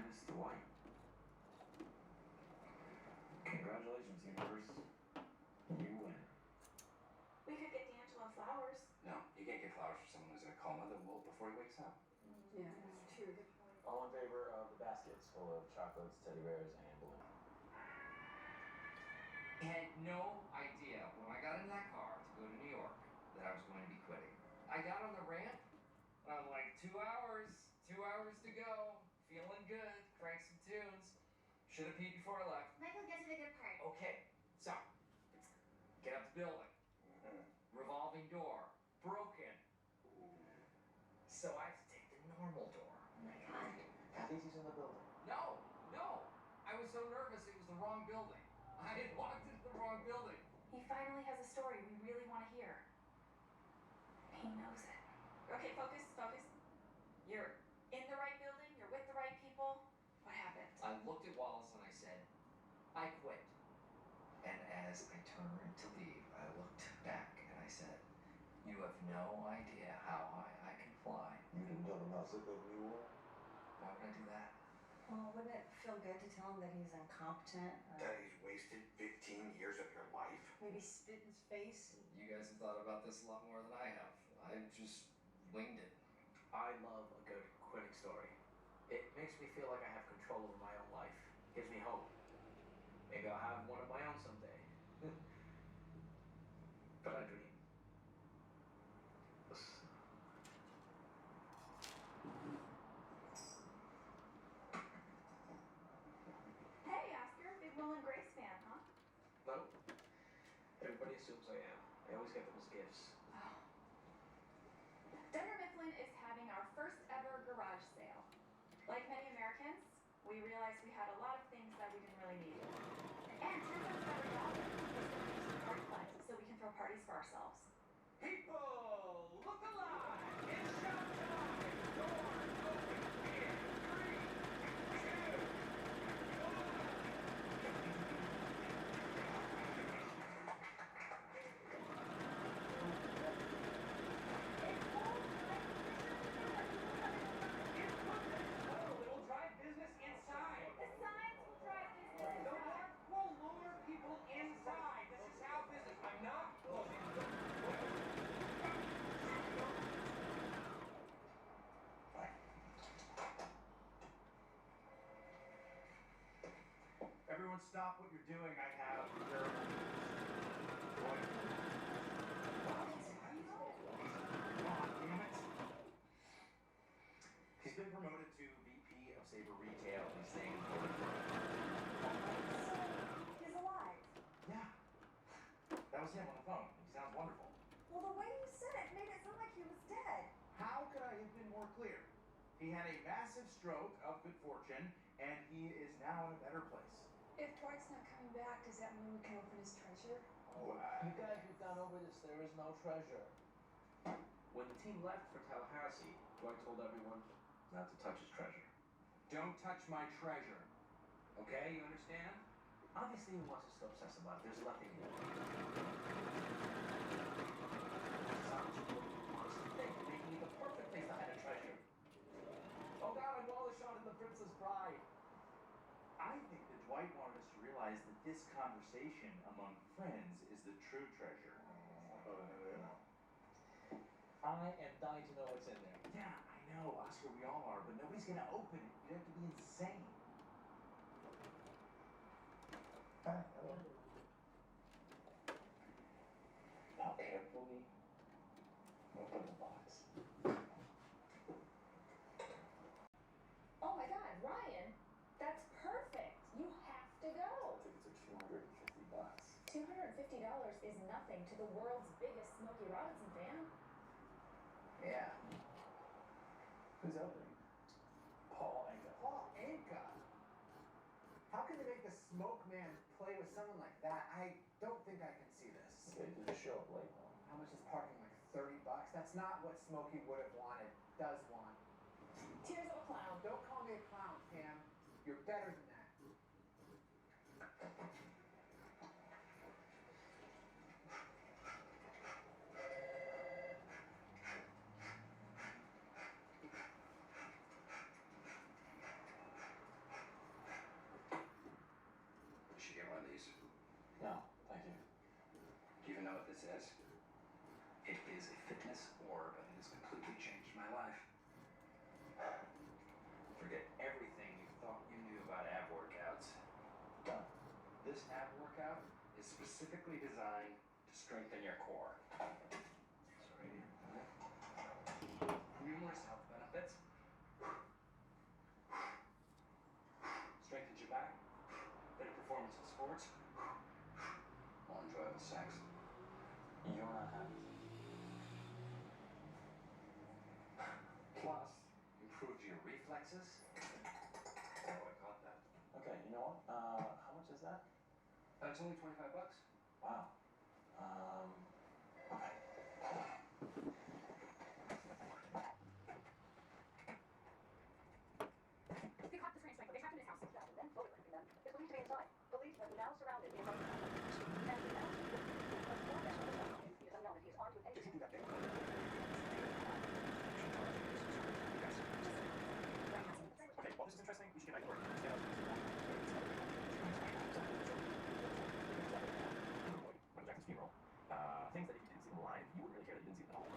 Miss Dwight. Congratulations, universe. You win. We could get D'Angelo flowers. No, you can't get flowers for someone who's in a coma that will before he wakes up. Yeah, that's true. All in favor of the baskets full of chocolates, teddy bears, and balloons? I had no idea when I got in that car to go to New York that I was going to be quitting. I got on the ramp, and I'm like, 2 hours to go, feeling good, crank some tunes. Should have peed before I left. Michael, get to the good part. Okay, so, get up the building. Revolving door, broken. So I have to take the normal door. Oh my God. I think he's in the building. No, I was so nervous it was the wrong building. I had walked into the wrong building. He finally has a story we really want to hear. He knows it. Okay, focus. You're in the right building, you're with the right people. What happened? I looked at Wallace and I said, I quit. And as I turned to leave, I looked back and I said, you have no idea how high I can fly. You didn't tell him how sick of you were? Why would I do that? Well, wouldn't it feel good to tell him that he's incompetent? Or That he's wasted 15 years of your life? maybe spit in his face? You guys have thought about this a lot more than I have. I just winged it. I love a good quitting story. It makes me feel like I have control over my own life. Gives me hope. Maybe I'll have one of my own someday. But I dream. Hey, Oscar, big Will and Grace fan, huh? No. Everybody assumes I am. I always get those gifts. Oh. Dunder Mifflin is having our first ever garage sale. Like many Americans, we realized we had a lot of things that we didn't really need. And turns out it's every dollar is going to the party fund so we can throw parties for ourselves. People, look alive! It's showtime! Doors open in 3, 2, 1. It will drive business inside. The signs will drive business. The work will lure people inside. This is how business. I'm not closing the door. Everyone stop what you're doing. I have terrible damn it. He's been promoted to VP of Saber Retail. He's saying He's alive. yeah. That was him on the phone. He sounds wonderful. Well, the way you said it made it sound like he was dead. How could I have been more clear? He had a massive stroke of good fortune, and he is now in a better place. If Dwight's not coming back, does that mean we can open his treasure? Oh, You guys, we've gone over this. There is no treasure. When the team left for Tallahassee, Dwight told everyone not to touch his treasure. Don't touch my treasure. Okay, you understand? Obviously, he wants us to obsess about it. There's nothing more. Honestly, making it the perfect place to hide a treasure. Oh God, I'm all shot in the Princess Bride. I think that Dwight wanted us to realize that this conversation among friends is the true treasure. I am dying to know what's in there. Yeah, I know, Oscar, we all are, but nobody's gonna open it. You'd have to be insane. Hi, hello. Now carefully open the box. Oh my God, Ryan, that's perfect. You have to go. Tickets are $250. $250 is nothing to the world's biggest Smokey Robinson fan. Yeah. Who's opening? Paul Anka. Paul Anka? How can they make the Smoke Man play with someone like that? I don't think I can see this. They did the show up late. How much is parking? Like $30? That's not what Smokey would have wanted. Does want. Tears of a clown. Don't call me a clown, Pam. You're better than that. This orb has completely changed my life. Forget everything you thought you knew about ab workouts. Done. This ab workout is specifically designed to strengthen your core. So right here. Numerous health benefits. Strengthens your back. Better performance in sports. More enjoyable sex. You're not happy. Plus, improves your reflexes. Oh, I caught that. Okay, you know what? How much is that? It's only $25. Wow. Okay. They caught the train strike, but they trapped in his house. And then photographing them is believed to be inside. Police have now surrounded the apartment. And he now he is unknown if he is armed with anything. Okay, well, this is interesting. You should get back to work. Michael Jackson's funeral. Things that if you didn't see them live, you wouldn't really care that you didn't see them at all.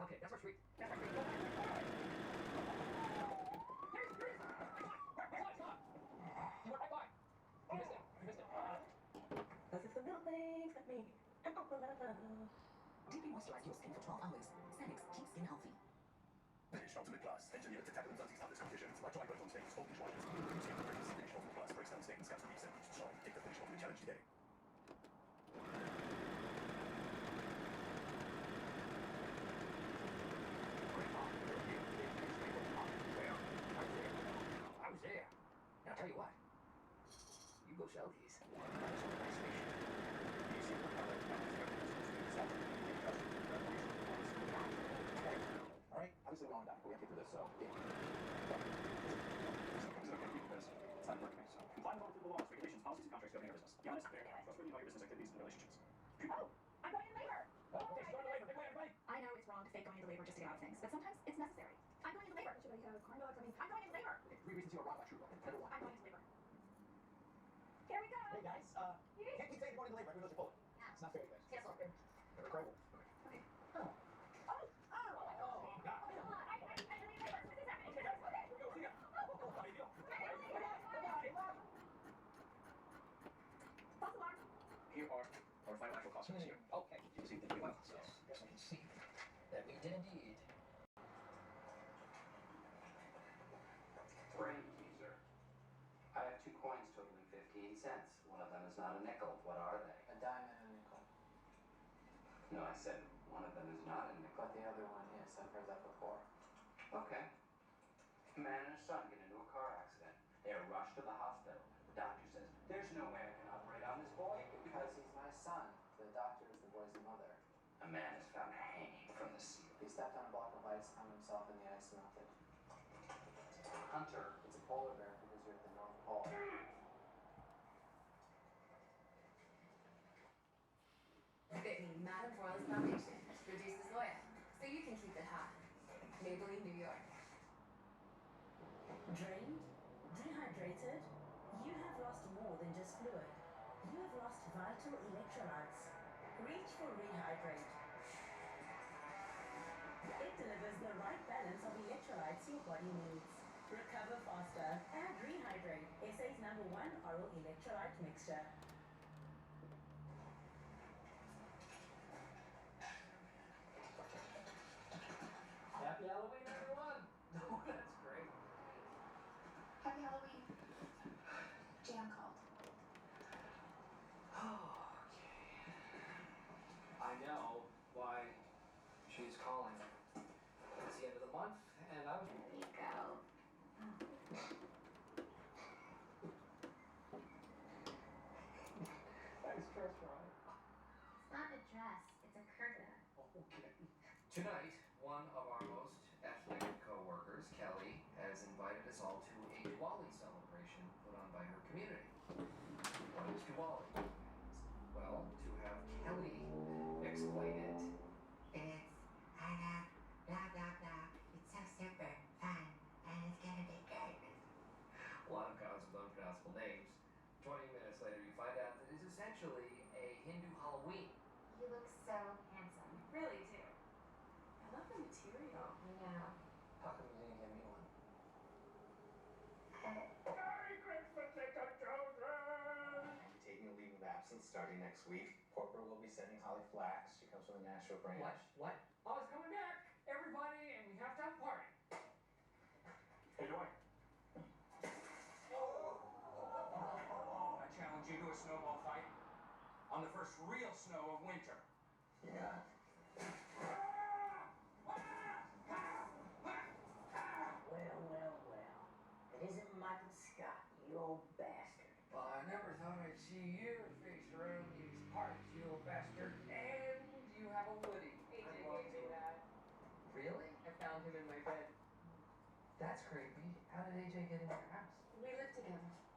Okay, that's our street. That's our street. He went right by. You missed it. You missed it. Cause it's the little things that make an awful lot of love. Deeply moisturize your skin for 12 hours. Sanix keeps skin healthy. Finish Ultimate Plus, engineered to tackle anxiety's toughest competitions. By dry burn on stains, open wires. Finish Ultimate Plus breaks down stains, scabs, reliefs, and keeps you strong. Take the Finish Ultimate challenge today. I was there. And I'll tell you what. You go sell these. That's a nice fish. Alright, obviously we're on back, but we have to get through this, so. Yeah. Is it okay to keep this? It's not working, so. Comply with all applicable laws, regulations, policies, and contracts governing our business. Be honest, fair, trustworthy about your business activities and relationships. Oh, I'm going into labor. Okay, she's going to labor. Big way, everybody! I know it's wrong to fake going into labor just to get out of things, but sometimes it's necessary. I'm going into labor. Should I have corn dogs? I'm going into labor. Okay, 3 reasons you are wrong about true love. Number 1. I'm going into labor. Here we go. Hey guys, can't keep saying you're going to labor. Everyone knows you're full. It's not fair, you guys. Cancel. Incredible. Okay. Oh, God. I'm in labor. What is happening? Okay, guys, here we go, see ya. How do you feel? False alarm. Here are our final actual costs for this year. Okay. You can see the well. Yes, yes, I can see that we did indeed. Brain teaser. I have 2 coins totaling 15 cents. One of them is not a nickel. What are they? A dime and a nickel. No, I said one of them is not a nickel. But the other one is. I've heard that before. Okay. A man and his son get into a car accident. They are rushed to the hospital. The doctor says, there's no way I can operate on this boy Because he's my son. The doctor is the boy's mother. a man is found hanging from the ceiling. He stepped on a block of ice, hung himself, and the ice melted. Hunter. It's a polar bear because you're at the North Pole. Whitney, Madam Royals Foundation produces oil, so you can keep it hot. Maybelline, New York. Drained? Dehydrated? You have lost more than just fluid. You have lost vital electrolytes. Reach for Rehydrate. It delivers the right balance of electrolytes your body needs. Recover faster. Add Rehydrate, SA's #1 oral electrolyte mixture. Happy Halloween, everyone! Oh, that's great. Happy Halloween. Jam called. Okay. I know why she's calling. It's the end of the month, and I was. There you go. Nice dress, Ryan. It's not a dress, it's a curtain. Okay. Tonight, one of our most athletic co-workers, Kelly, has invited us all to a Diwali celebration put on by her community. What is Diwali? Well, to have Kelly explain it. It's blah blah blah. It's so super fun, and it's gonna be good. A lot of guys with unpronounceable names. absence starting next week. Porter will be sending Holly flax. She comes from the Nashville branch. What? Holly's coming back! Everybody, and we have to have a party. Hey, Dwight. I challenge you to a snowball fight on the first real snow of winter. Yeah. Well. It isn't Michael Scott, you old bastard. Well, I never thought I'd see your face around these parts, you old bastard. And you have a Woody. AJ gave me that. Really? I found him in my bed. That's creepy. How did AJ get in your house? We live together.